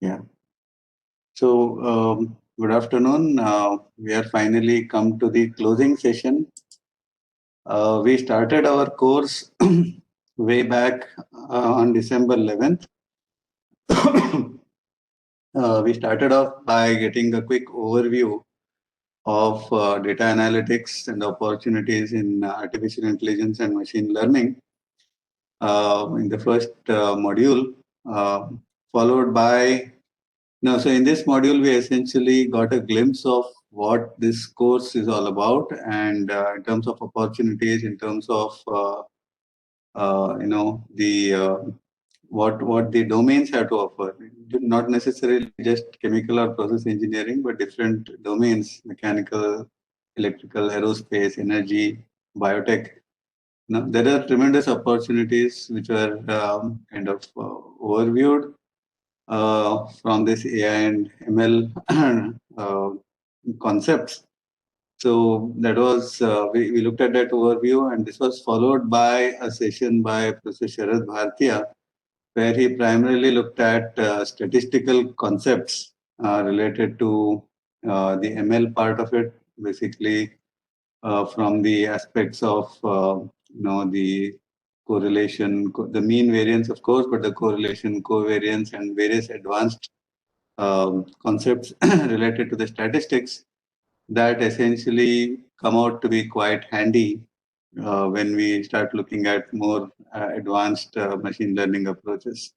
Yeah. So, good afternoon. We are finally come to the closing session. We started our course way back on December 11th. We started off by getting a quick overview of data analytics and opportunities in artificial intelligence and machine learning in the first module, uh, followed by no, so in this module, we essentially got a glimpse of what this course is all about, and in terms of opportunities, in terms of the what the domains have to offer. Not necessarily just chemical or process engineering, but different domains: mechanical, electrical, aerospace, energy, biotech. Now, there are tremendous opportunities which were kind of overviewed from this AI and ML concepts. So that was, we looked at that overview, and this was followed by a session by Professor Sharad Bhartiya, where he primarily looked at statistical concepts related to the ML part of it, basically from the aspects of the correlation, the mean variance, of course, but the correlation, covariance, and various advanced concepts related to the statistics that essentially come out to be quite handy when we start looking at more advanced machine learning approaches.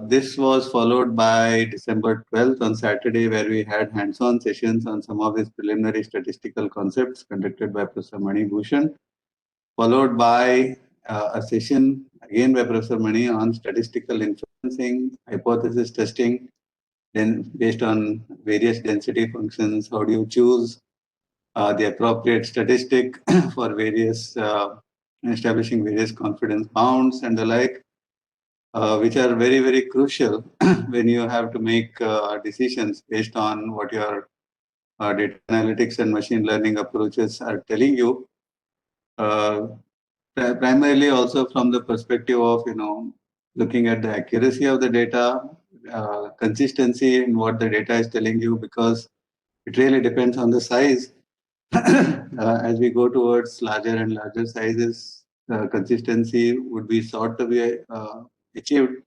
This was followed by December 12th on Saturday, where we had hands-on sessions on some of these preliminary statistical concepts conducted by Professor Mani Bhushan, followed by a session again by Professor Mani on statistical inferencing, hypothesis testing, then based on various density functions, how do you choose the appropriate statistic for various establishing various confidence bounds and the like, which are very, very crucial when you have to make decisions based on what your data analytics and machine learning approaches are telling you. Primarily also from the perspective of, looking at the accuracy of the data, consistency in what the data is telling you, because it really depends on the size. As we go towards larger and larger sizes, consistency would be sought to be achieved.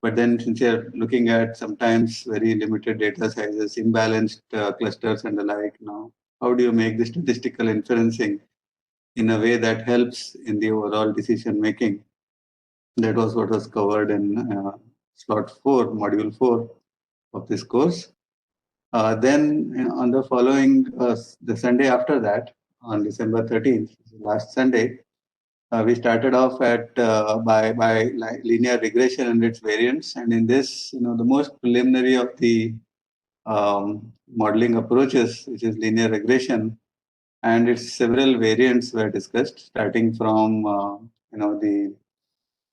But then, since you're looking at sometimes very limited data sizes, imbalanced clusters and the like, how do you make the statistical inferencing in a way that helps in the overall decision making? That was what was covered in slot 4, module 4 of this course. Then on the following, the Sunday after that, on December 13th, last Sunday, we started off at by linear regression and its variants. And in this, the most preliminary of the modeling approaches, which is linear regression, and its several variants were discussed, starting from the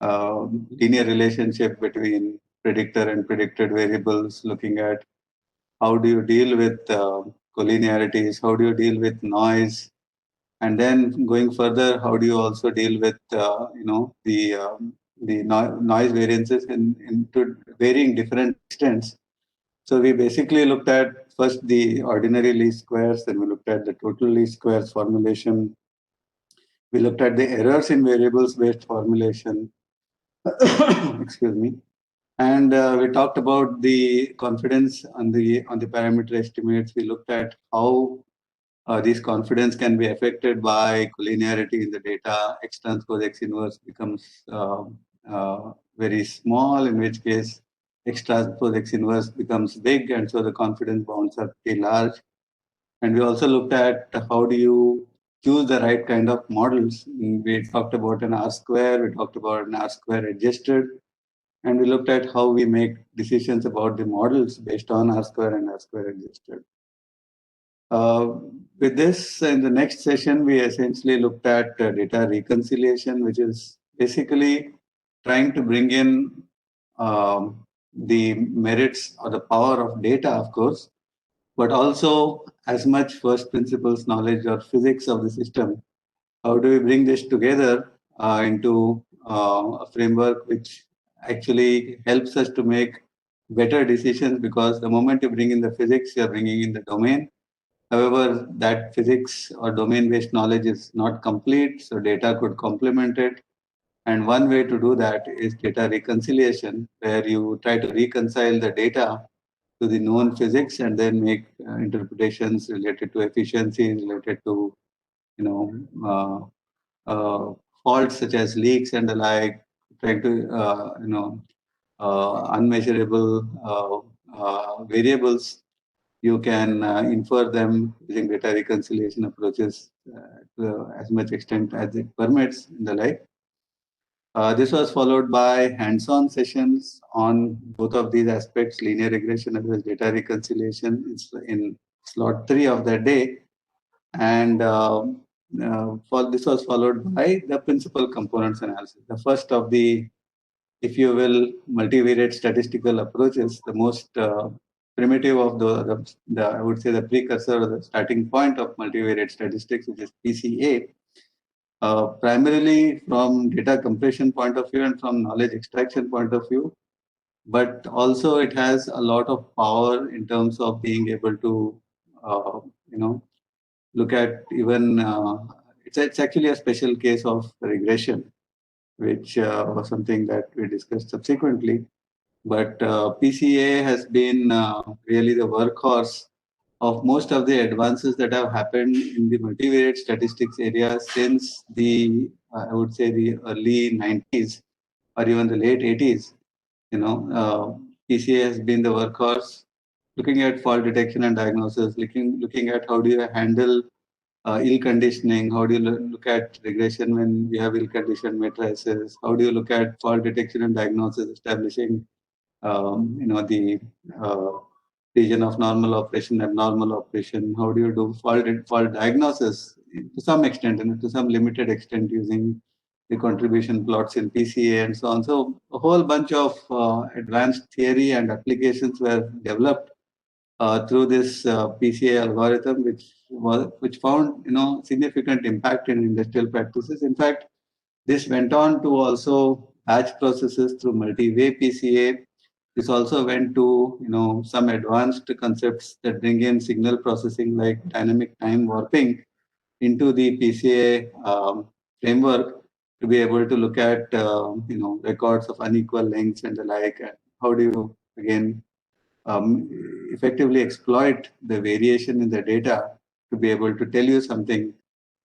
linear relationship between predictor and predicted variables, looking at how do you deal with collinearities, how do you deal with noise, and then going further, how do you also deal with noise variances into varying different extents. So we basically looked at first the ordinary least squares, then we looked at the total least squares formulation. We looked at the errors in variables based formulation. Excuse me. And we talked about the confidence on the parameter estimates. We looked at how these confidence can be affected by collinearity in the data. X transpose X inverse becomes very small, in which case X transpose X inverse becomes big, and so the confidence bounds are pretty large. And we also looked at how do you choose the right kind of models. We talked about an R square, we talked about an R square adjusted, and we looked at how we make decisions about the models based on R square and R square adjusted. With this, in the next session, we essentially looked at data reconciliation, which is basically trying to bring in the merits or the power of data, of course, but also as much first principles knowledge or physics of the system. How do we bring this together into a framework which actually helps us to make better decisions, because the moment you bring in the physics, you're bringing in the domain. However, that physics or domain-based knowledge is not complete, so data could complement it. And one way to do that is data reconciliation, where you try to reconcile the data to the known physics and then make interpretations related to efficiency, related to you know faults such as leaks and the like, trying to unmeasurable variables. You can infer them using data reconciliation approaches to as much extent as it permits and the like. This was followed by hands-on sessions on both of these aspects, linear regression as well as data reconciliation in slot 3 of that day. And this was followed by the principal components analysis. The first of the, if you will, multivariate statistical approaches, the most primitive of the I would say the precursor or the starting point of multivariate statistics, which is PCA. Primarily from data compression point of view and from knowledge extraction point of view, but also it has a lot of power in terms of being able to, look at even, it's actually a special case of regression, which was something that we discussed subsequently. But PCA has been really the workhorse of most of the advances that have happened in the multivariate statistics area since the, I would say, the early 90s or even the late 80s. PCA has been the workhorse, looking at fault detection and diagnosis, looking at how do you handle ill conditioning, how do you look at regression when we have ill conditioned matrices, how do you look at fault detection and diagnosis, establishing the region of normal operation, abnormal operation. How do you do fault diagnosis to some extent and to some limited extent using the contribution plots in PCA and so on. So a whole bunch of advanced theory and applications were developed through this PCA algorithm, which found significant impact in industrial practices. In fact, this went on to also batch processes through multi-way PCA. This also went to some advanced concepts that bring in signal processing like dynamic time warping into the PCA framework to be able to look at records of unequal lengths and the like. And how do you again effectively exploit the variation in the data to be able to tell you something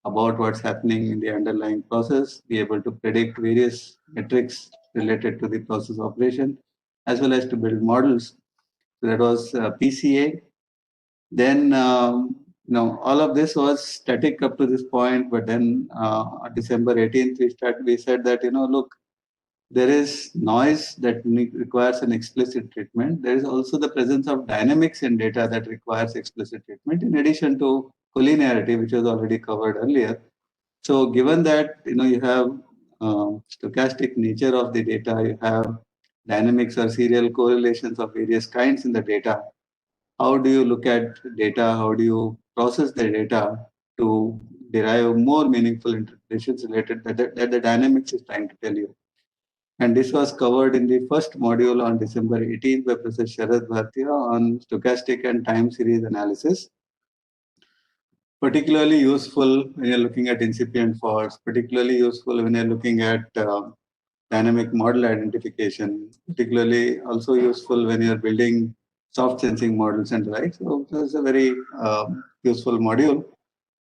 about what's happening in the underlying process, be able to predict various metrics related to the process operation, as well as to build models. So that was PCA. Then, all of this was static up to this point, but then on December 18th, we said that, look, there is noise that requires an explicit treatment. There is also the presence of dynamics in data that requires explicit treatment, in addition to collinearity, which was already covered earlier. So given that you have stochastic nature of the data, you have dynamics or serial correlations of various kinds in the data, how do you look at data? How do you process the data to derive more meaningful interpretations related that the dynamics is trying to tell you? And this was covered in the first module on December 18th by Professor Sharad Bhartia on stochastic and time series analysis. Particularly useful when you're looking at incipient faults, particularly useful when you're looking at dynamic model identification, particularly also useful when you're building soft sensing models and the like. So it's a very useful module.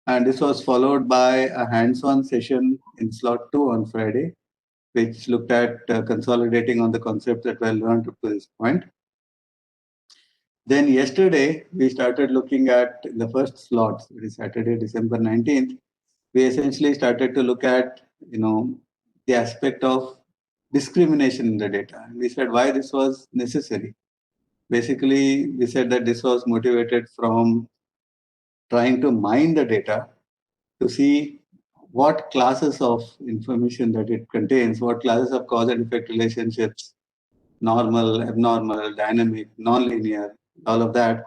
And this was followed by a hands-on session in slot 2 on Friday, which looked at consolidating on the concepts that were learned up to this point. Then yesterday, we started looking at the first slots, it is Saturday, December 19th. We essentially started to look at, the aspect of discrimination in the data. And we said why this was necessary. Basically, we said that this was motivated from trying to mine the data to see what classes of information that it contains, what classes of cause and effect relationships, normal, abnormal, dynamic, nonlinear, all of that.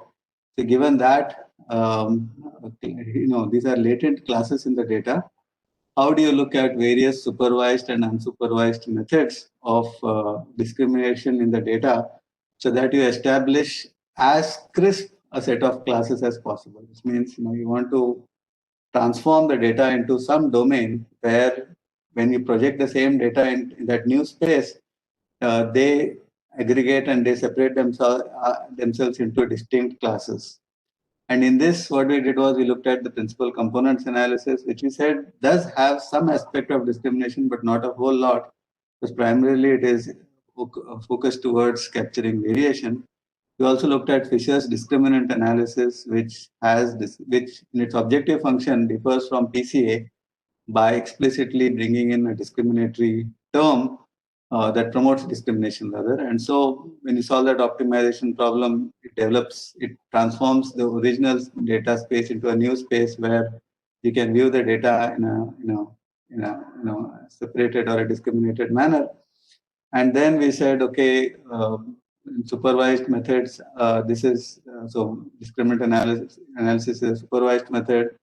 So given that, these are latent classes in the data, how do you look at various supervised and unsupervised methods of discrimination in the data so that you establish as crisp a set of classes as possible. Which means you want to transform the data into some domain where when you project the same data in that new space, they aggregate and they separate themselves into distinct classes. And in this, what we did was we looked at the principal components analysis, which we said does have some aspect of discrimination, but not a whole lot, because primarily it is focused towards capturing variation. We also looked at Fisher's discriminant analysis, which which in its objective function differs from PCA by explicitly bringing in a discriminatory term that promotes discrimination rather. And so when you solve that optimization problem, it transforms the original data space into a new space where you can view the data in a separated or a discriminated manner. And then we said, okay, supervised methods, this is, so discriminant analysis is a supervised method.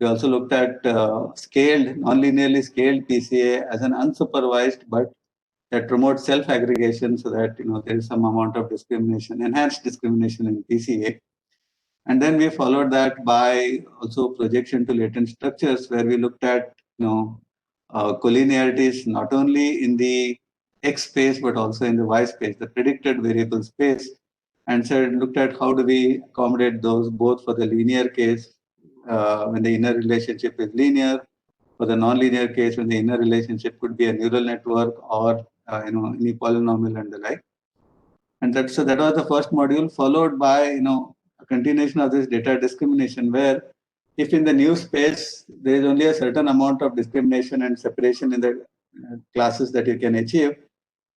We also looked at non-linearly scaled PCA as an unsupervised, but that promotes self-aggregation so that there is some amount of discrimination, enhanced discrimination in PCA. And then we followed that by also projection to latent structures, where we looked at collinearities not only in the X space but also in the Y space, the predicted variable space, and so looked at how do we accommodate those both for the linear case when the inner relationship is linear, for the non-linear case when the inner relationship could be a neural network or any polynomial and the like. And that was the first module, followed by a continuation of this data discrimination, where if in the new space there is only a certain amount of discrimination and separation in the classes that you can achieve,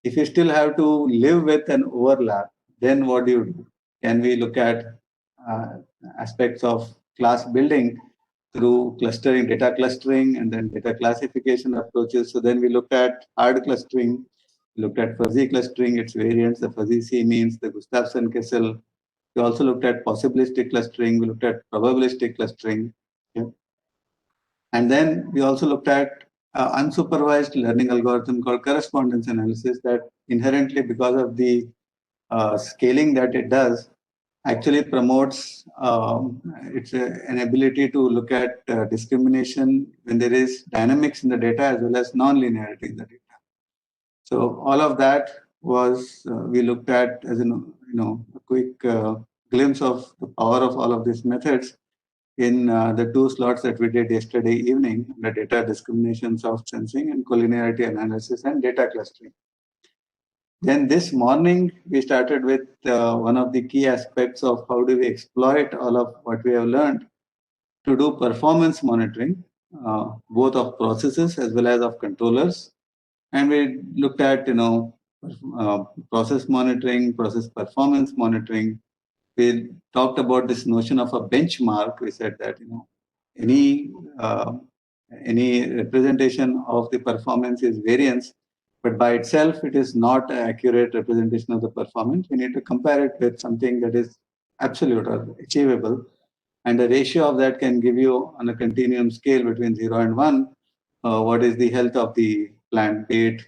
if you still have to live with an overlap, then what do you do? Can we look at aspects of class building through clustering, data clustering, and then data classification approaches? So then we looked at hard clustering, looked at fuzzy clustering, its variants, the fuzzy C-means, the Gustafson-Kessel. We also looked at possibilistic clustering. We looked at probabilistic clustering. Okay. And then we also looked at unsupervised learning algorithm called correspondence analysis that inherently, because of the scaling that it does, actually promotes an ability to look at discrimination when there is dynamics in the data as well as non-linearity in the data. So all of that was we looked at as a quick glimpse of the power of all of these methods in the two slots that we did yesterday evening, the data discrimination, soft sensing, and collinearity analysis and data clustering. Then this morning, we started with one of the key aspects of how do we exploit all of what we have learned to do performance monitoring, both of processes as well as of controllers. And we looked at, process monitoring, process performance monitoring. We talked about this notion of a benchmark. We said that, any representation of the performance is variance, but by itself, it is not an accurate representation of the performance. We need to compare it with something that is absolute or achievable. And the ratio of that can give you on a continuum scale between 0 and 1, what is the health of the plant, be it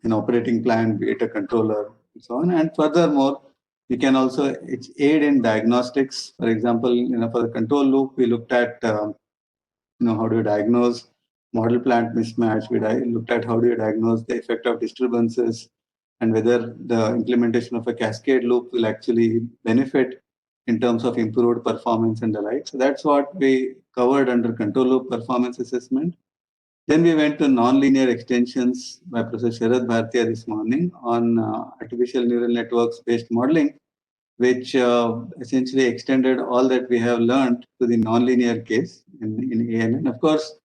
an operating plant, be it a controller, and so on. And furthermore, we can also aid in diagnostics. For example, for the control loop, we looked at how do you diagnose model plant mismatch. We looked at how do you diagnose the effect of disturbances and whether the implementation of a cascade loop will actually benefit in terms of improved performance and the like. So that's what we covered under control loop performance assessment. Then we went to nonlinear extensions by Professor Sharad Bhartia this morning on artificial neural networks based modeling, which essentially extended all that we have learned to the nonlinear case in ANN. Of course,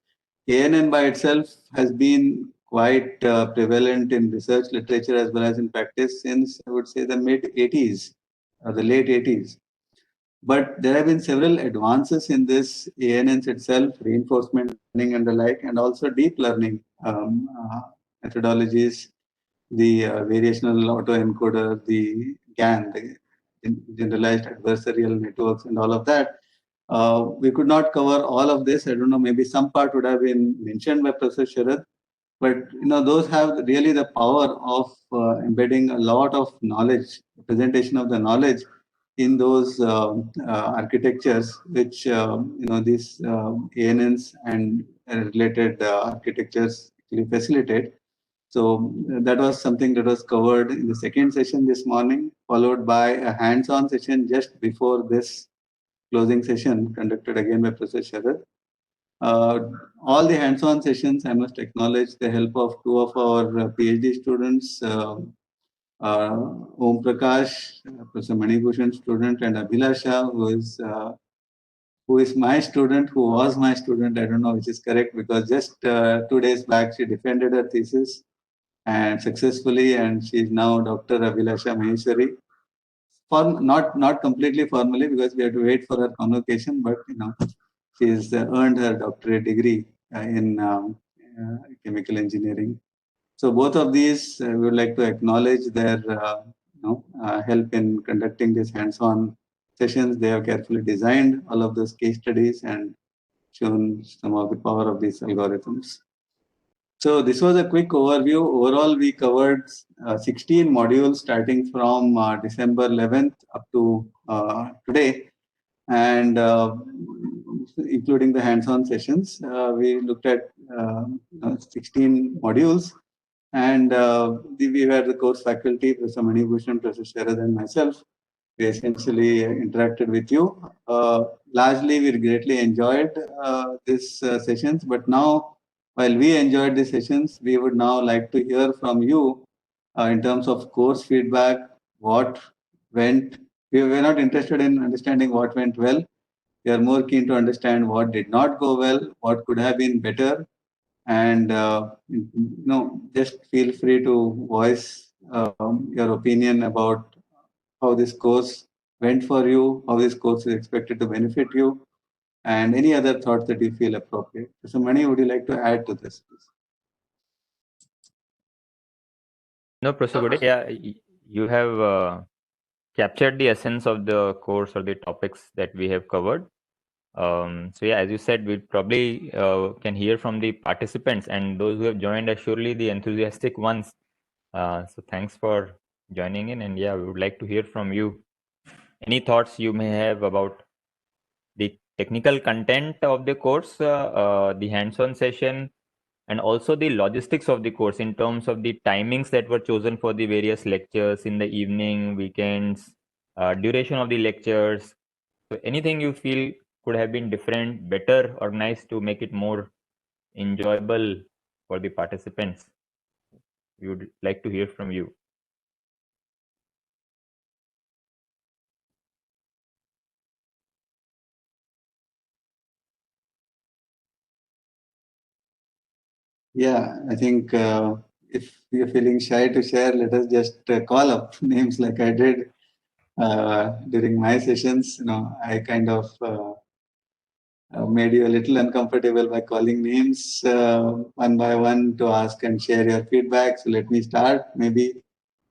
ANN by itself has been quite prevalent in research literature as well as in practice since, I would say, the mid-80s or the late 80s. But there have been several advances in this ANNs itself, reinforcement learning and the like, and also deep learning methodologies, the variational autoencoder, the GAN, the generalized adversarial networks, and all of that. We could not cover all of this. I don't know, maybe some part would have been mentioned by Professor Sharad. But those have really the power of embedding a lot of knowledge, presentation of the knowledge in those architectures, which these ANNs and related architectures actually facilitate. So that was something that was covered in the second session this morning, followed by a hands-on session just before this closing session conducted again by Professor Sharad. All the hands-on sessions, I must acknowledge the help of two of our PhD students, Om Prakash, Professor Manibhushan student, and Abhilasha, who is my student, who was my student. I don't know which is correct, because just 2 days back she defended her thesis and successfully, and she is now Dr. Abhilasha Maheshwari. Not completely formally, because we have to wait for her convocation, but she has earned her doctorate degree in chemical engineering. So both of these, we would like to acknowledge their help in conducting these hands-on sessions. They have carefully designed all of those case studies and shown some of the power of these algorithms. So this was a quick overview. Overall, we covered 16 modules starting from December 11th up to today, and including the hands-on sessions. We looked at 16 modules, and we were the course faculty, Professor Manibhushan, Professor Sharad, and myself. We essentially interacted with you. Largely, we greatly enjoyed these sessions, but now, while we enjoyed the sessions, we would now like to hear from you in terms of course feedback, what went. We were not interested in understanding what went well. We are more keen to understand what did not go well, what could have been better, and just feel free to voice your opinion about how this course went for you, how this course is expected to benefit you, and any other thoughts that you feel appropriate. So, Mani, would you like to add to this, please? No, Professor Gode, yeah, you have captured the essence of the course or the topics that we have covered. So yeah, as you said, we probably can hear from the participants, and those who have joined are surely the enthusiastic ones. So thanks for joining in, and yeah, we would like to hear from you. Any thoughts you may have about the technical content of the course, the hands-on session, and also the logistics of the course in terms of the timings that were chosen for the various lectures in the evening, weekends, duration of the lectures. So anything you feel could have been different, better organized to make it more enjoyable for the participants? We would like to hear from you. Yeah, I think if you're feeling shy to share, let us just call up names like I did during my sessions. I kind of made you a little uncomfortable by calling names one by one to ask and share your feedback. So let me start. Maybe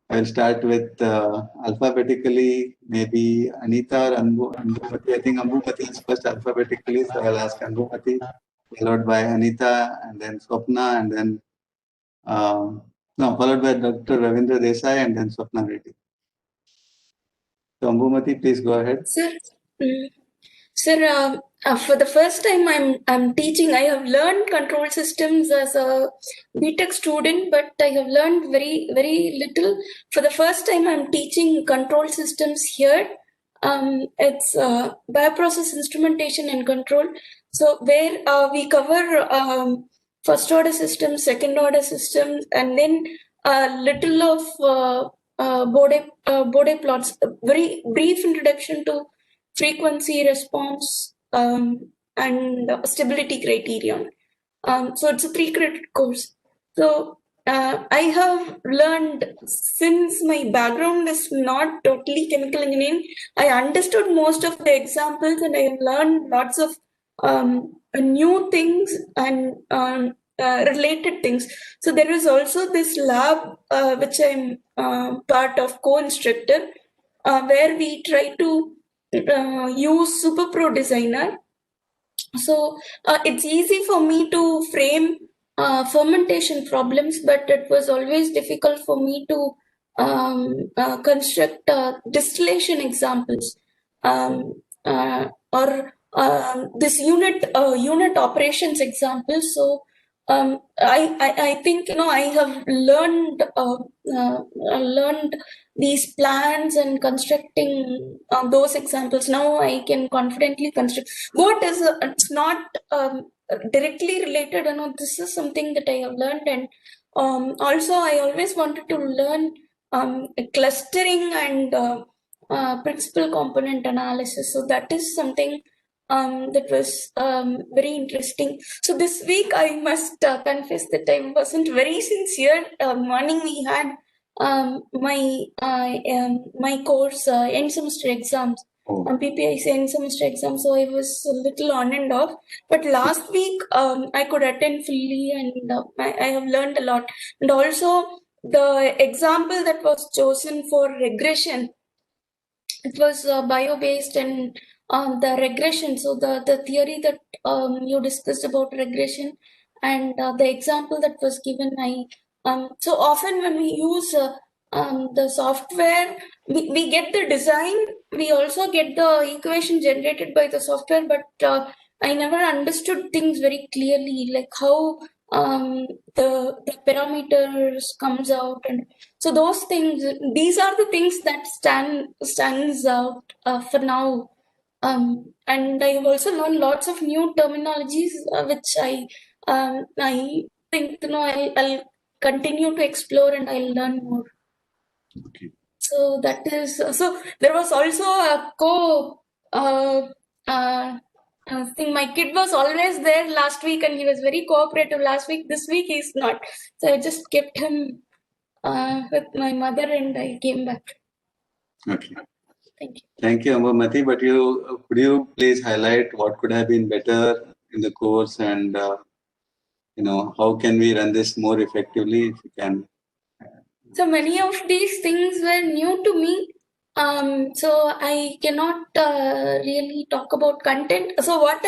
I'll start with alphabetically, maybe Anita or Ambumati. I think Ambumati is first alphabetically, so I'll ask Ambumati, followed by Anita, and then Swapna, and then followed by Dr. Ravindra Desai, and then Swapna Reddy. So Ambumati, please go ahead. Sir, for the first time I'm teaching. I have learned control systems as a BTech student, but I have learned very little. For the first time, I'm teaching control systems here. It's bioprocess instrumentation and control. So where we cover first order systems, second order systems, and then a little of Bode plots. A very brief introduction to frequency response and stability criterion. So it's a 3 credit course. So I have learned, since my background is not totally chemical engineering, I understood most of the examples and I have learned lots of new things and related things. So there is also this lab which I'm part of, co-instructor, where we try to use SuperPro Designer. So it's easy for me to frame fermentation problems, but it was always difficult for me to construct distillation examples, or this unit operations examples. So I think I have learned these plans and constructing those examples. Now I can confidently construct. What is it's not directly related. This is something that I have learned, and also I always wanted to learn clustering and principal component analysis. So that is something that was very interesting. So this week I must confess that I wasn't very sincere. Morning we had my course end semester exams. Oh. PPIC end semester exams, so I was a little on and off. But last week I could attend fully, and I have learned a lot. And also the example that was chosen for regression, it was bio-based, and the regression. So the theory that you discussed about regression, and the example that was given, so often when we use the software, we get the design, we also get the equation generated by the software, but I never understood things very clearly, like how the parameters comes out. And so those things, these are the things that stands out for now. And I have also learned lots of new terminologies, which I think I'll continue to explore, and I'll learn more. Okay. So that is so. There was also a thing. My kid was always there last week, and he was very cooperative last week. This week he's not. So I just kept him with my mother, and I came back. Okay. Thank you. Thank you, Ambamati. But could you please highlight what could have been better in the course, and how can we run this more effectively if you can? So many of these things were new to me. So I cannot really talk about content. So what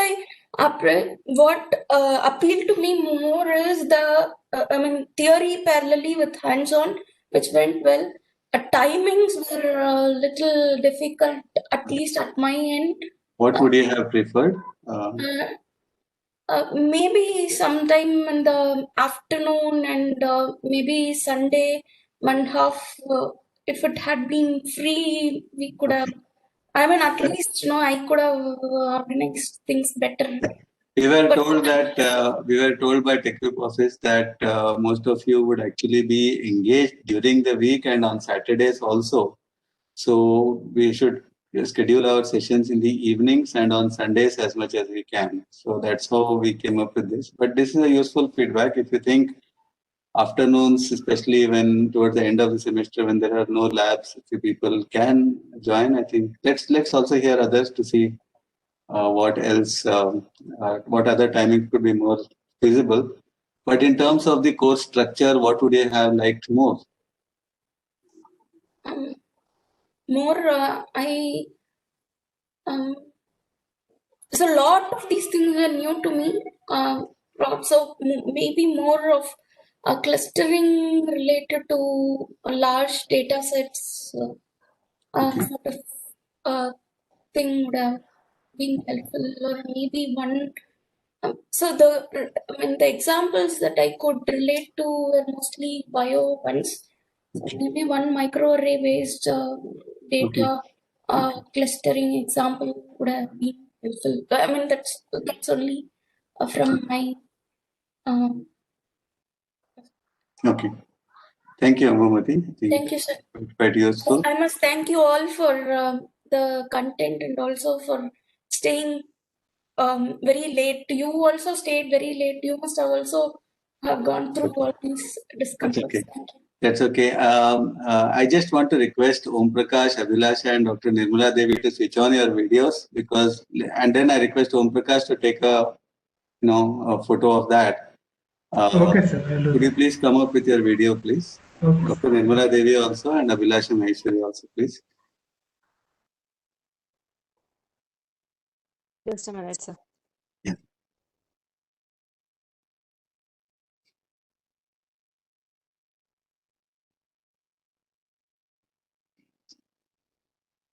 appealed to me more is the theory parallelly with hands-on, which went well. Timings were a little difficult, at least at my end. What would you have preferred? Maybe sometime in the afternoon, and maybe Sunday, 1.5. If it had been free, we could have. At least I could have organized things better. We were told by TechUp office that most of you would actually be engaged during the week and on Saturdays also. So we should schedule our sessions in the evenings and on Sundays as much as we can. So that's how we came up with this. But this is a useful feedback. If you think afternoons, especially when towards the end of the semester when there are no labs, if you people can join, I think let's also hear others to see what else, what other timing could be more feasible. But in terms of the course structure, what would you have liked more? So a lot of these things are new to me. So maybe more of clustering related to large data sets, sort of thing would have been helpful, or maybe one. So the examples that I could relate to were mostly bio ones. So maybe one microarray based data clustering example would have been helpful. That's only from my. Okay. Thank you, Ambamati. Thank you, sir. Quite useful. I must thank you all for the content, and also for staying very late. You also stayed very late. You must have also have gone through all these discomforts. Okay. Thank you. That's okay. I just want to request Om Prakash, Abhilasha, and Dr. Nirmala Devi to switch on your videos and then I request Om Prakash to take a photo of that. Okay, sir. Could you please come up with your video, please? Okay. Dr. Nirmala Devi also and Abhilasha Maheshwari also, please. Just a minute, sir. Yeah.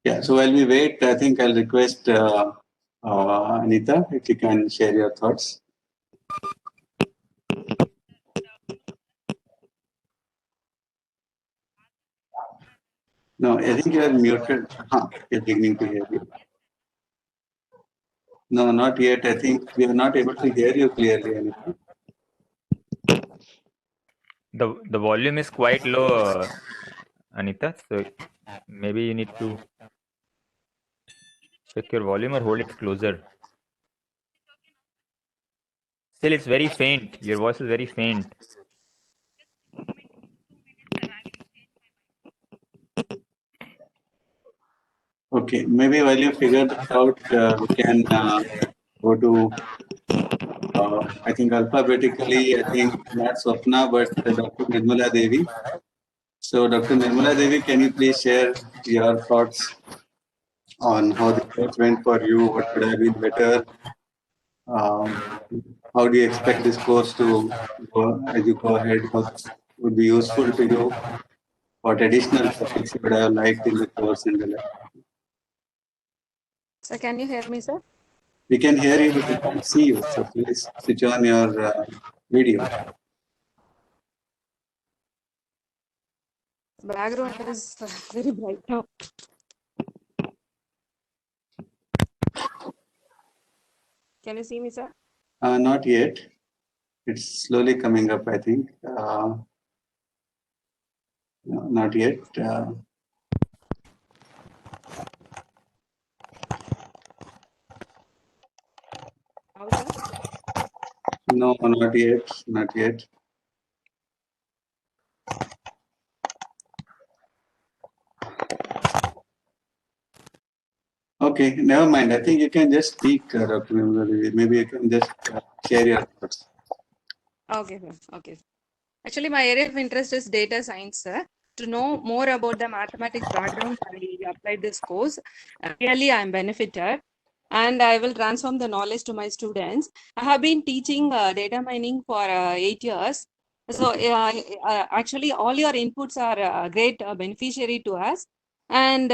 Yeah, so while we wait, I think I'll request Anita, if you can share your thoughts. No, I think you are muted. You're beginning to hear you. No, not yet. I think we are not able to hear you clearly, Anita. The volume is quite low, Anita. So maybe you need to check your volume or hold it closer. Still, it's very faint. Your voice is very faint. Okay, maybe while you figure that out, we can go to, I think alphabetically, I think not Swapna, but Dr. Nirmala Devi. So, Dr. Nirmala Devi, can you please share your thoughts on how the course went for you? What could have been better? How do you expect this course to go as you go ahead? What would be useful to you? What additional topics you would have liked in the course and the like? So can you hear me, sir? We can hear you, but we can't see you. So please switch on your video. Background is very bright now. Can you see me, sir? Not yet. It's slowly coming up, I think. No, not yet. How, sir? No, not yet. Not yet. Okay, never mind. I think you can just speak, Dr. Nirmala Devi. Maybe you can just share your thoughts. Okay, sir. Okay. Actually, my area of interest is data science, sir. To know more about the mathematics background, I applied this course. Really, I am benefited. And I will transform the knowledge to my students. I have been teaching data mining for 8 years. So actually, all your inputs are great beneficiary to us. And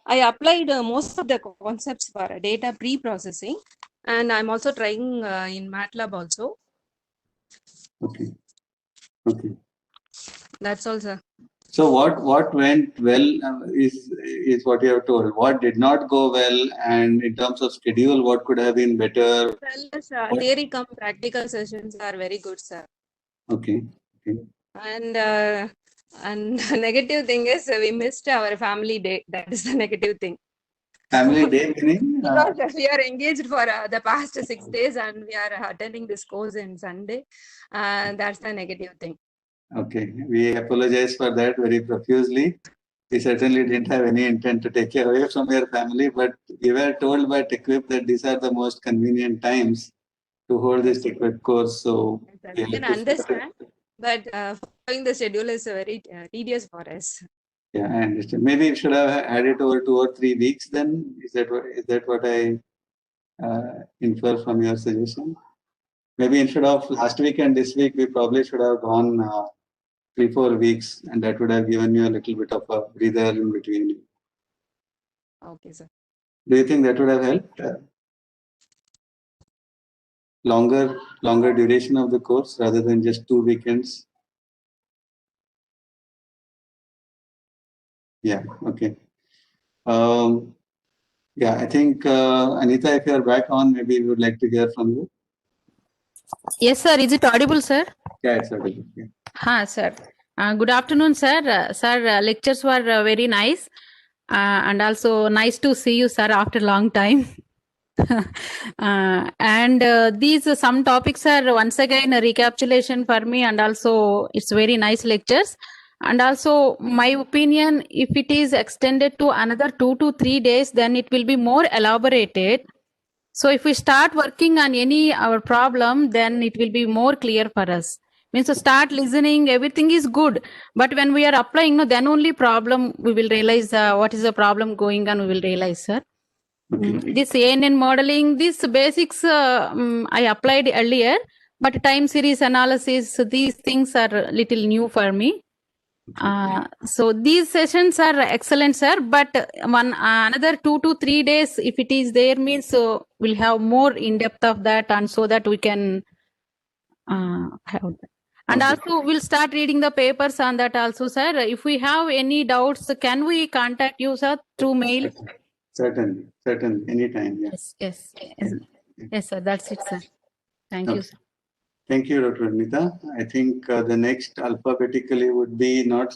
I applied most of the concepts for data pre-processing. And I'm also trying in MATLAB also. Okay. Okay. That's all, sir. So what went well is what you have told. What did not go well, and in terms of schedule, what could have been better? Well, theory come practical sessions are very good, sir. Okay. Okay. And the negative thing is we missed our family day. That is the negative thing. Family day meaning? Because we are engaged for the past 6 days and we are attending this course in Sunday. That's the negative thing. Okay, we apologize for that very profusely. We certainly didn't have any intent to take you away from your family, but we were told by TechWhip that these are the most convenient times to hold this TechWhip course. So we can understand, but following the schedule is very tedious for us. Yeah, I understand. Maybe we should have had it over 2 or 3 weeks then. Is that what I infer from your suggestion? Maybe instead of last week and this week, we probably should have gone 3-4 weeks, and that would have given you a little bit of a breather in between. Okay, sir. Do you think that would have helped? Longer duration of the course rather than just 2 weekends? Yeah, okay. Yeah, I think Anita, if you are back on, maybe we would like to hear from you. Yes, sir. Is it audible, sir? Yeah, it's audible. Yeah. Sir. Good afternoon, sir. Sir, lectures were very nice. And also nice to see you, sir, after a long time. And these some topics are once again a recapitulation for me, and also it's very nice lectures. And also my opinion, if it is extended to another 2 to 3 days, then it will be more elaborated. So if we start working on any our problem, then it will be more clear for us. Means to start listening, everything is good, but when we are applying, no, then only problem we will realize what is the problem going on. We will realize, sir. Okay. This ANN modeling, these basics I applied earlier, but time series analysis, these things are little new for me. So these sessions are excellent, sir. But another 2 to 3 days, if it is there, means we'll have more in depth of that, and so that we can have that. And Okay. also we'll start reading the papers on that also, sir. If we have any doubts, can we contact you, sir, through mail? Certainly, anytime. Yeah. Yes, sir. That's it, sir. Thank you, Okay. sir. Thank you, Dr. Anita. I think the next alphabetically would be not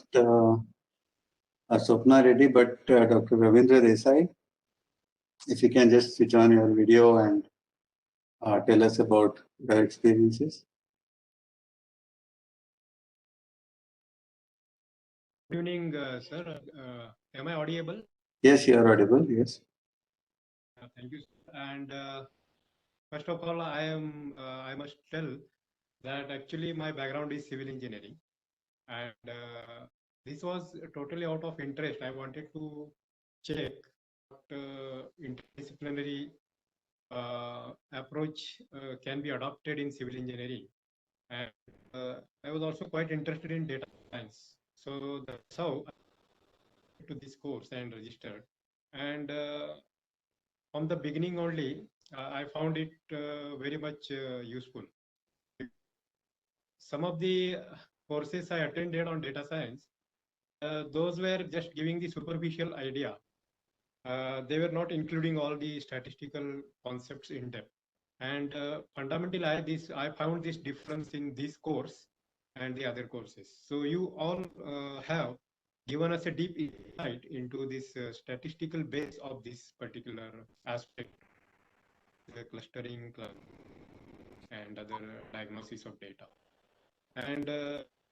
Swapna Reddy, but Dr. Ravindra Desai. If you can just switch on your video and tell us about your experiences. Good evening, sir. Am I audible? Yes, you are audible. Yes. Thank you. And first of all, I must tell that actually my background is civil engineering, and this was totally out of interest. I wanted to check what interdisciplinary approach can be adopted in civil engineering, and I was also quite interested in data science. So that's how I to this course and registered. And from the beginning only, I found it very much useful. Some of the courses I attended on data science, those were just giving the superficial idea. They were not including all the statistical concepts in depth. And fundamentally, I found this difference in this course and the other courses. So you all have given us a deep insight into this statistical base of this particular aspect, the clustering and other diagnosis of data. And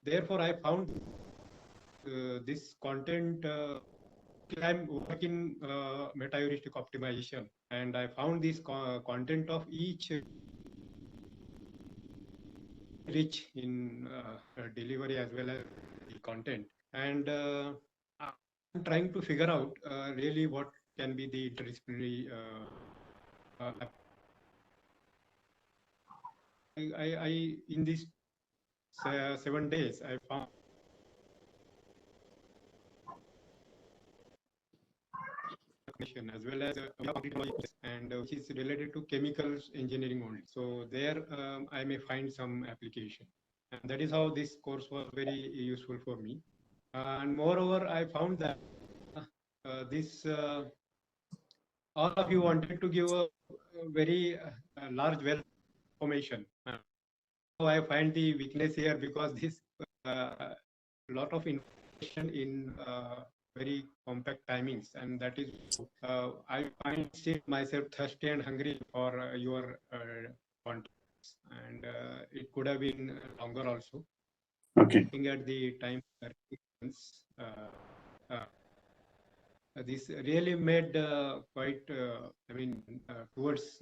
therefore, I found this content. I'm working meta-heuristic optimization, and I found this content of each rich in delivery as well as the content. And I'm trying to figure out really what can be the interdisciplinary. I in these 7 days I found as well as and which is related to chemicals engineering only. So there I may find some application, and that is how this course was very useful for me. And moreover, I found that this all of you wanted to give a very large wealth of information. So I find the weakness here because this lot of information in very compact timings, and that is I find still myself thirsty and hungry for your contacts, and it could have been longer also. Okay. Looking at the time, this really made quite, towards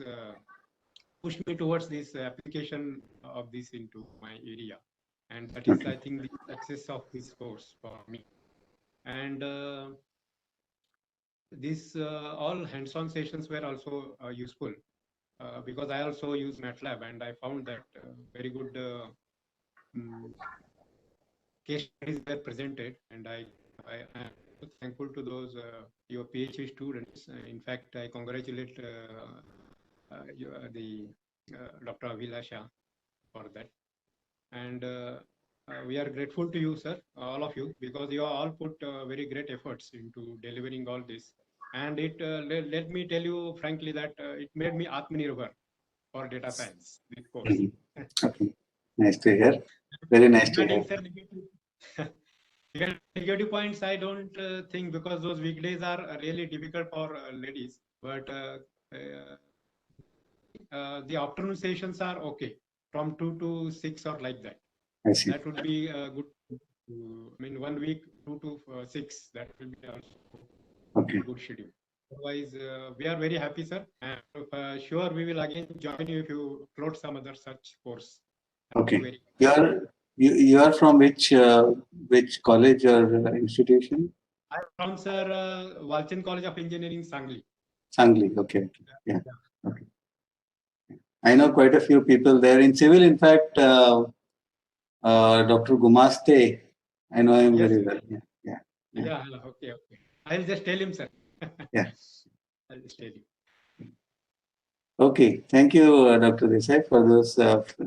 push me towards this application of this into my area, and that is, I think, the success of this course for me. And this all hands-on sessions were also useful because I also use MATLAB, and I found that very good case studies were presented, and I am thankful to those your PhD students. In fact, I congratulate Dr. Abhilasha for that, and we are grateful to you, sir, all of you, because you all put very great efforts into delivering all this. And it let me tell you frankly that it made me Atmanirbhar for data science, this course. Okay. Nice to hear. Very nice to hear. Negative points, I don't think, because those weekdays are really difficult for ladies. But the afternoon sessions are okay, from 2 to 6 or like that. I see. That would be good. I mean, 1 week, 2 to 6, that will be also okay. A good schedule. Otherwise, we are very happy, sir. And sure, we will again join you if you float some other such course. Okay. You are from which college or institution? I'm from, sir, Walchand College of Engineering, Sangli. Sangli, okay. Yeah. Okay. I know quite a few people there in civil. In fact, Dr. Gumaste, I know him Yes. very well. Yeah. Yeah. Okay. I'll just tell him, sir. Yeah. I'll just tell him. Okay, thank you, Dr. Desai, for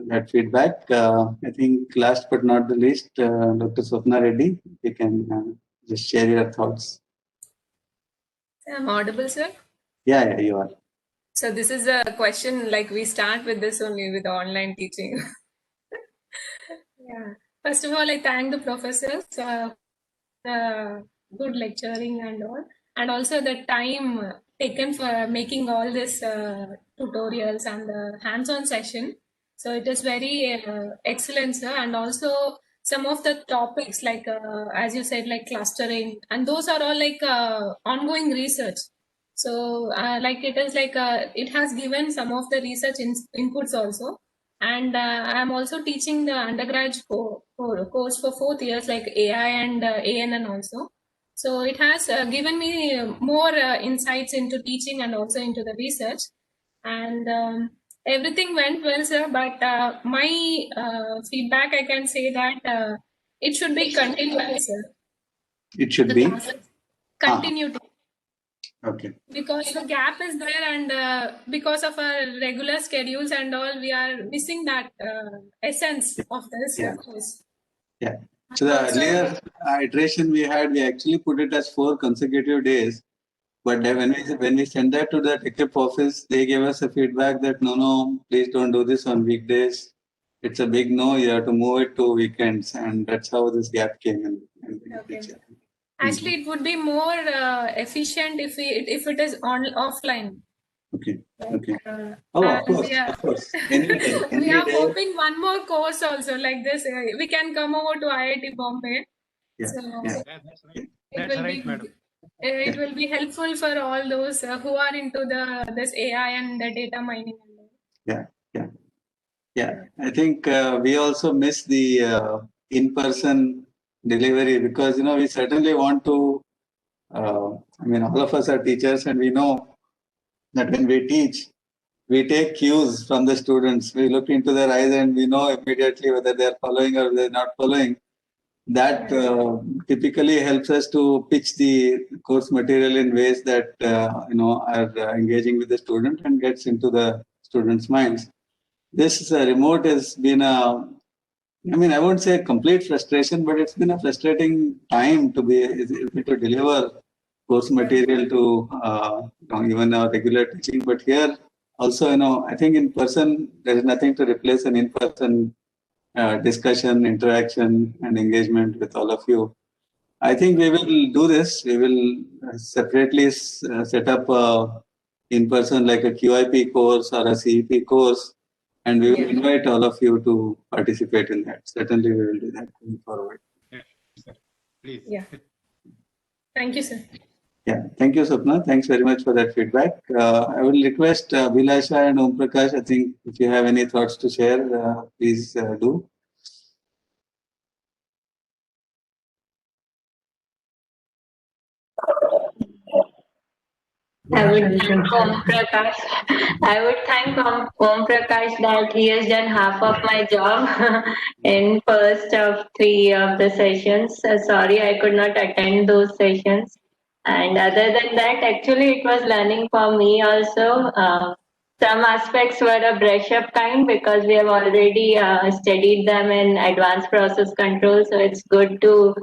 that feedback. I think last but not the least, Dr. Swapna Reddy, you can just share your thoughts. I'm audible, sir? Yeah, you are. So this is a question, like we start with this only with online teaching. Yeah. First of all, I thank the professors for good lecturing and all, and also the time taken for making all this tutorials and the hands-on session. So it is very excellent, sir. And also some of the topics, like as you said, like clustering, and those are all like ongoing research. So like it is like it has given some of the research inputs also. And I'm also teaching the undergrad course for 4 years, like AI and ANN also. So it has given me more insights into teaching and also into the research. And everything went well, sir. But my feedback, I can say that it should be continued, sir. It should The be classes continue to. Okay. Because the gap is there, and because of our regular schedules and all, we are missing that essence of this course. Yeah. So the earlier iteration we had, we actually put it as 4 consecutive days. But when we sent that to the TechUp office, they gave us a feedback that no, please don't do this on weekdays. It's a big no. You have to move it to weekends, and that's how this gap came in. Okay. Actually, it would be more efficient if it is offline. Okay. Okay. Of course. Any we are hoping one more course also like this. We can come over to IIT Bombay. Yeah. So That's right. That's right, madam. It will be helpful for all those who are into this AI and the data mining. Yeah. I think we also miss the in-person delivery because we certainly want to. All of us are teachers, and we know that when we teach, we take cues from the students. We look into their eyes and we know immediately whether they are following or they're not following. That typically helps us to pitch the course material in ways that are engaging with the student and gets into the students' minds. This remote has been I won't say a complete frustration, but it's been a frustrating time to be able to deliver course material to even our regular teaching. But here also, I think in person, there is nothing to replace an in-person discussion, interaction, and engagement with all of you. I think we will do this. We will separately set up in-person like a QIP course or a CEP course, and we will invite all of you to participate in that. Certainly, we will do that going forward. Yeah, sir. Please. Yeah. Thank you, sir. Yeah, thank you, Swapna. Thanks very much for that feedback. I will request Abhilasha and Om Prakash. I think if you have any thoughts to share, please do. I would thank Om Prakash. I would thank Om Prakash that he has done half of my job in first of 3 of the sessions. Sorry, I could not attend those sessions. And other than that, actually, it was learning for me also. Some aspects were a brush-up kind because we have already studied them in advanced process control. So it's good to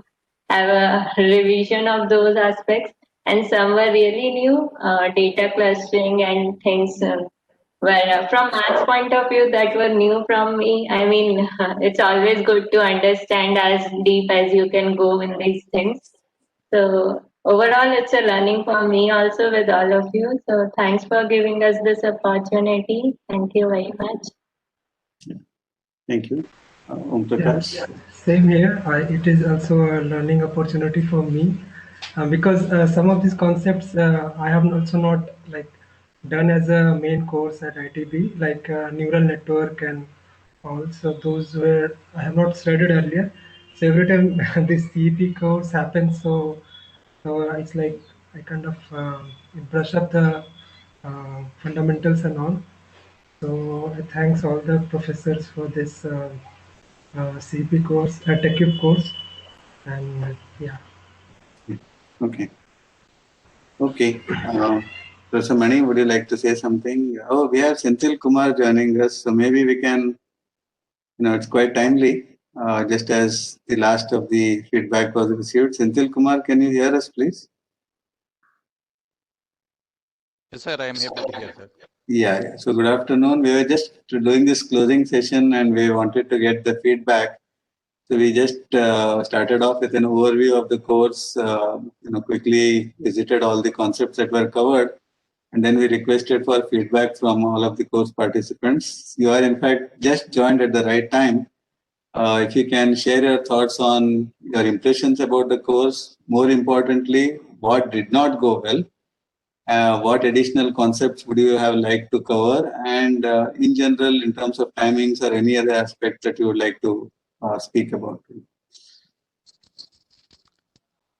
have a revision of those aspects. And some were really new, data clustering and things were from maths point of view that were new from me. I mean, it's always good to understand as deep as you can go in these things. So overall, it's a learning for me also with all of you. So thanks for giving us this opportunity. Thank you very much. Thank you. Om Prakash. Yeah, same here. It is also a learning opportunity for me because some of these concepts I have also not done as a main course at ITB, like neural network and also those where I have not studied earlier. So every time this CEP course happens, so it's like I kind of brush up the fundamentals and all. So thanks all the professors for this CEP course, TechUp course. And yeah. Okay. Okay. Professor Mani, would you like to say something? Oh, we have Senthil Kumar joining us, so maybe we can, it's quite timely, just as the last of the feedback was received. Senthil Kumar, can you hear us, please? Yes, sir, I am able to hear, sir. Yeah. So good afternoon. We were just doing this closing session and we wanted to get the feedback. So we just started off with an overview of the course, quickly visited all the concepts that were covered. And then we requested for feedback from all of the course participants. You are in fact just joined at the right time. If you can share your thoughts on your impressions about the course, more importantly, what did not go well, what additional concepts would you have liked to cover, and in general, in terms of timings or any other aspect that you would like to speak about.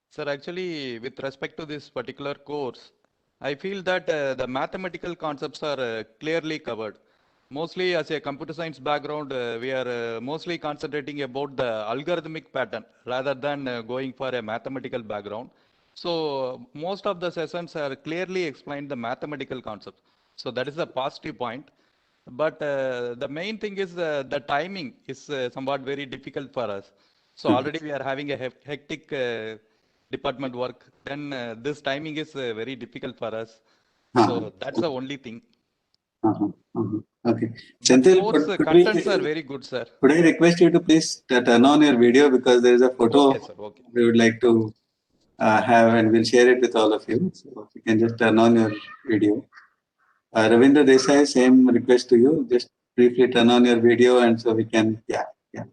Sir, actually, with respect to this particular course, I feel that the mathematical concepts are clearly covered. Mostly as a computer science background, we are mostly concentrating about the algorithmic pattern rather than going for a mathematical background. So most of the sessions are clearly explained the mathematical concepts. So that is a positive point. But the main thing is the timing is somewhat very difficult for us. So already we are having a hectic department work. Then this timing is very difficult for us. So that's the only thing. Okay. Senthil, contents are very good, sir. Could I request you to please turn on your video because there is a photo Okay, sir. Okay. we would like to have and we'll share it with all of you. So if you can just turn on your video. Ravindra Desai, same request to you. Just briefly turn on your video and so we can, yeah.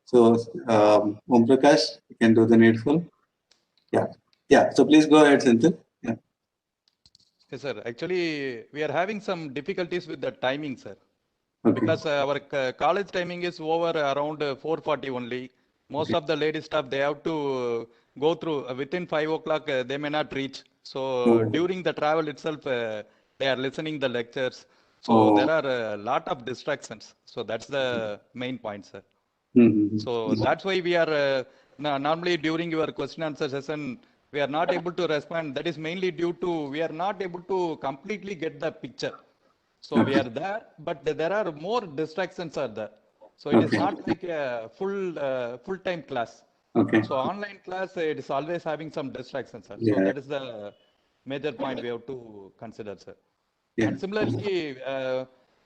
So Om Prakash, you can do the needful. Yeah. So please go ahead, Senthil. Yeah. Yes, sir. Actually, we are having some difficulties with the timing, sir. Okay. Because our college timing is over around 4:40 only. Most of the ladies staff, they have to go through within 5 o'clock, they may not reach. So during the travel itself, they are listening the lectures. So there are a lot of distractions. So that's the main point, sir. So that's why we are normally during your question answer session, we are not able to respond. That is mainly due to we are not able to completely get the picture. So we are there, but there are more distractions are there. So it is not like a full-time class. Okay. So online class, it is always having some distractions, sir. Yeah. So that is the major point we have to consider, sir. Yeah. And similarly,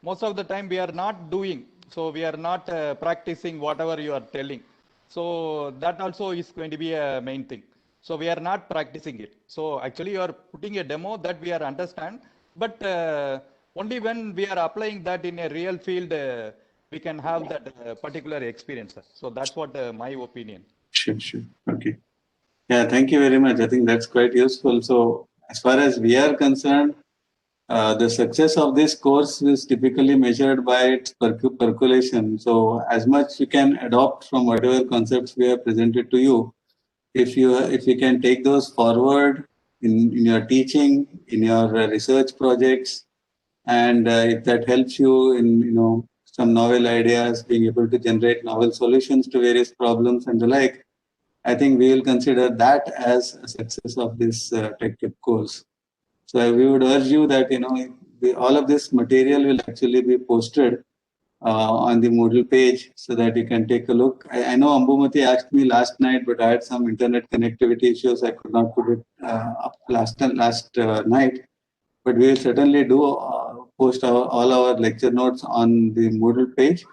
most of the time we are not doing. So we are not practicing whatever you are telling. So that also is going to be a main thing. So we are not practicing it. So actually you are putting a demo that we are understand, but only when we are applying that in a real field, we can have that particular experience. So that's what my opinion. Sure. Okay. Yeah, thank you very much. I think that's quite useful. So as far as we are concerned, the success of this course is typically measured by its percolation. So as much you can adopt from whatever concepts we have presented to you, if you can take those forward in your teaching, in your research projects, and if that helps you in some novel ideas, being able to generate novel solutions to various problems and the like, I think we will consider that as a success of this tech course. So we would urge you that all of this material will actually be posted on the Moodle page so that you can take a look. I know Ambumati asked me last night, but I had some internet connectivity issues. I could not put it up last night. But we will certainly post all our lecture notes on the Moodle page,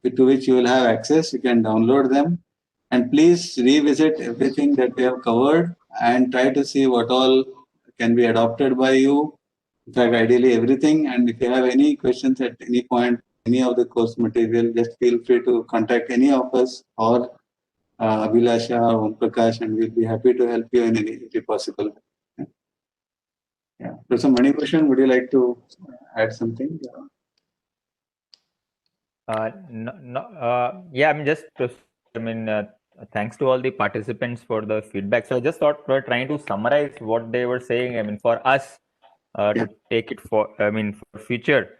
to which you will have access. You can download them. And please revisit everything that we have covered and try to see what all can be adopted by you. In fact, ideally everything. And if you have any questions at any point, any of the course material, just feel free to contact any of us or Abhilasha or Om Prakash, and we'll be happy to help you in any way possible. Yeah. Professor Manibhushan, would you like to add something? Yeah, thanks to all the participants for the feedback. So I just thought we're trying to summarize what they were saying. For us to take it for future.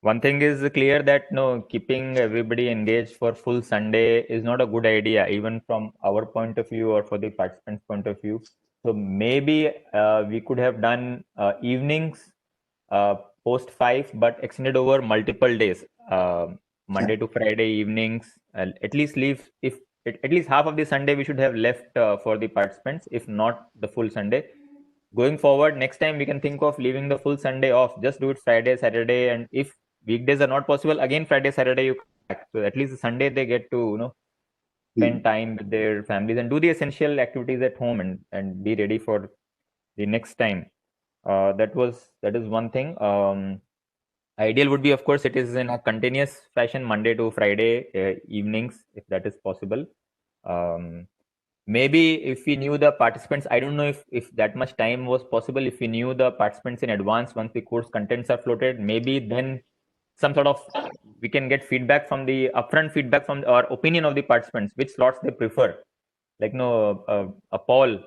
one thing is clear that no, keeping everybody engaged for full Sunday is not a good idea, even from our point of view or for the participants' point of view. So maybe we could have done evenings post 5, but extended over multiple days, Monday to Friday evenings. At least leave if at least half of the Sunday we should have left for the participants, if not the full Sunday. Going forward, next time we can think of leaving the full Sunday off. Just do it Friday, Saturday, and if weekdays are not possible, again Friday, Saturday you come back. So at least the Sunday they get to spend time with their families and do the essential activities at home and be ready for the next time. That is one thing. Ideal would be, of course, it is in a continuous fashion, Monday to Friday evenings, if that is possible. Maybe if we knew the participants, I don't know if that much time was possible. If we knew the participants in advance, once the course contents are floated, maybe then some sort of we can get feedback from the upfront feedback from or opinion of the participants, which slots they prefer. Like a poll,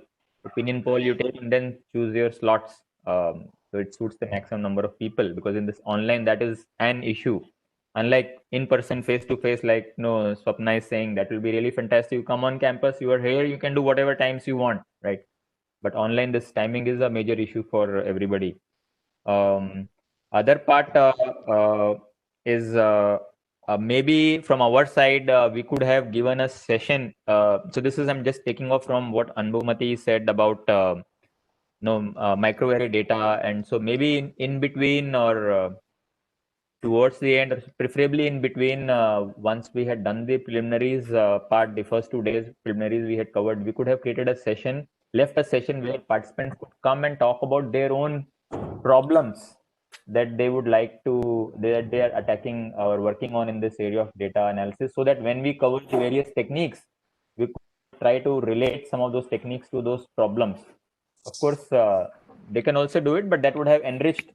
opinion poll you take and then choose your slots. So it suits the maximum number of people, because in this online that is an issue. Unlike in person, face to face, like Swapna is saying, that will be really fantastic. You come on campus, you are here, you can do whatever times you want, right? But online, this timing is a major issue for everybody. Other part is maybe from our side, we could have given a session. So this is, I'm just taking off from what Anbumati said about microarray data. And so maybe in between or towards the end, or preferably in between, once we had done the preliminaries part, the first 2 days preliminaries we had covered, we could have created a session, left a session where participants could come and talk about their own problems that they would like to, that they are attacking or working on in this area of data analysis, so that when we cover the various techniques, we could try to relate some of those techniques to those problems. Of course, they can also do it, but that would have enriched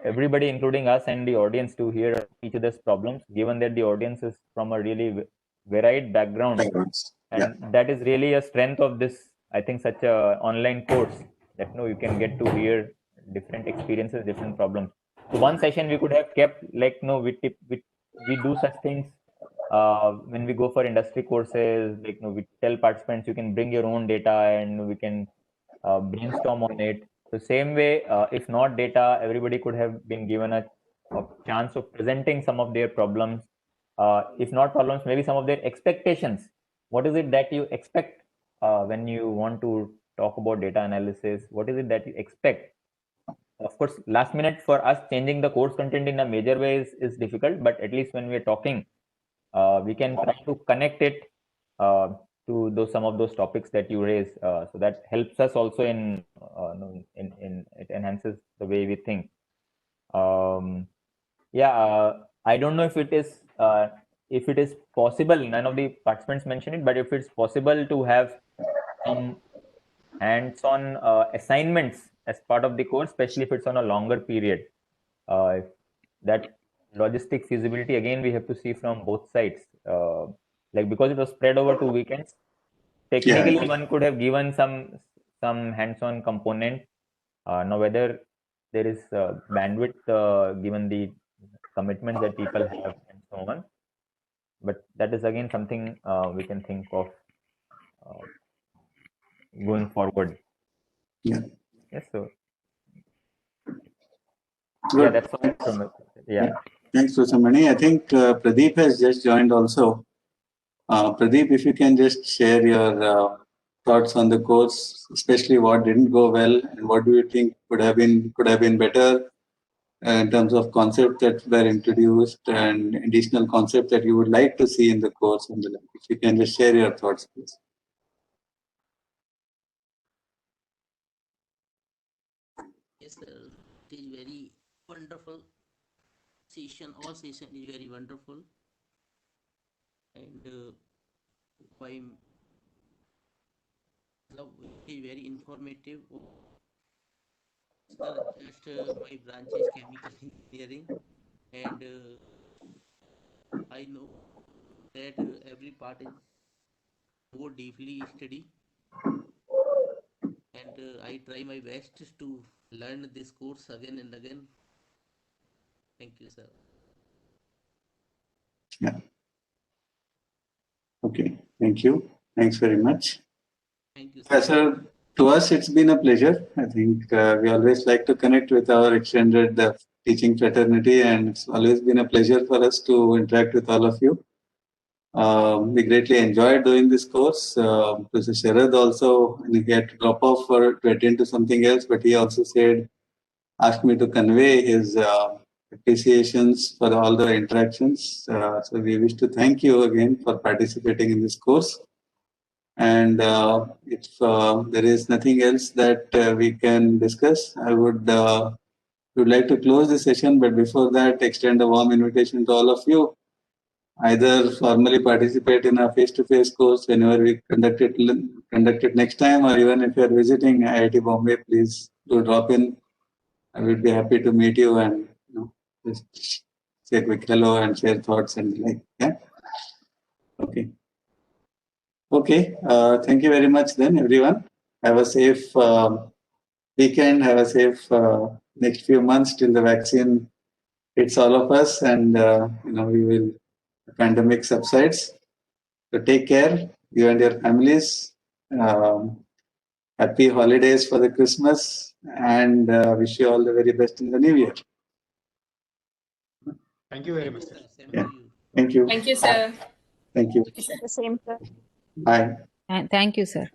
everybody, including us and the audience, to hear each other's problems, given that the audience is from a really varied background. And that is really a strength of this, I think, such a online course, that you can get to hear different experiences, different problems. So one session we could have kept, like we do such things when we go for industry courses, like we tell participants you can bring your own data and we can brainstorm on it. So same way, if not data, everybody could have been given a chance of presenting some of their problems. If not problems, maybe some of their expectations. What is it that you expect when you want to talk about data analysis? What is it that you expect? Of course, last minute for us, changing the course content in a major way is difficult, but at least when we're talking, we can try to connect it to some of those topics that you raise. So that helps us also in it enhances the way we think. I don't know if it is possible. None of the participants mentioned it, but if it's possible to have some hands-on assignments as part of the course, especially if it's on a longer period. That logistic feasibility, again, we have to see from both sides. Like, because it was spread over 2 weekends, technically one could have given some hands-on component. Now, whether there is bandwidth given the commitment that people have and so on, but that is again something we can think of going forward. Yeah. Yes. So. Good. Yeah, that's all from it. Yeah. Thanks, Susamani. I think Pradeep has just joined also. Pradeep, if you can just share your thoughts on the course, especially what didn't go well and what do you think could have been better in terms of concepts that were introduced and additional concepts that you would like to see in the course and the like. If you can just share your thoughts, please. Yes, sir. It is very wonderful session. All session is very wonderful, and it is very informative. Sir, just my branch is chemical engineering, and I know that every part is more deeply study, and I try my best to learn this course again and again. Thank you, sir. Yeah. Okay. Thank you. Thanks very much. Thank you, sir. Professor, to us, it's been a pleasure. I think we always like to connect with our extended teaching fraternity, and it's always been a pleasure for us to interact with all of you. We greatly enjoyed doing this course. Professor Sharad also, he had to drop off to attend to something else, but he also asked me to convey his appreciations for all the interactions. So we wish to thank you again for participating in this course. And if there is nothing else that we can discuss, I would like to close the session. But before that, extend a warm invitation to all of you. Either formally participate in a face-to-face course whenever we conduct it next time, or even if you are visiting IIT Bombay, please do drop in. I would be happy to meet you and just say a quick hello and share thoughts and like. Yeah. Okay. Okay. Thank you very much then, everyone. Have a safe weekend. Have a safe next few months till the vaccine hits all of us, and the pandemic subsides. So take care, you and your families. Happy holidays for the Christmas, and wish you all the very best in the new year. Thank you very much, sir. Same Yeah. to you. Thank you. Thank you, sir. Thank you. The same, sir. Bye. Thank you, sir.